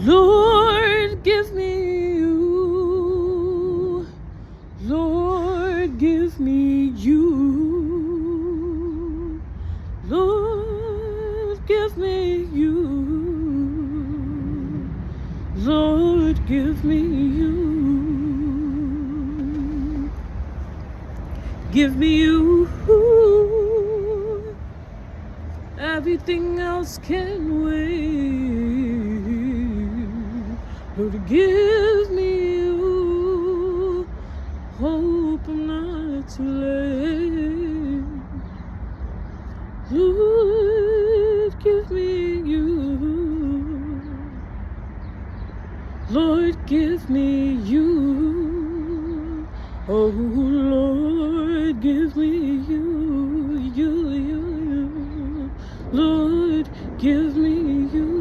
Lord, give me you. Lord, give me you. Lord, give me you. Lord, give me you. Give me you. Everything else can wait. Lord, give me you. Hope I'm not too late. Lord, give me you. Lord, give me you. Oh, Lord, give me you. You. Lord, give me you.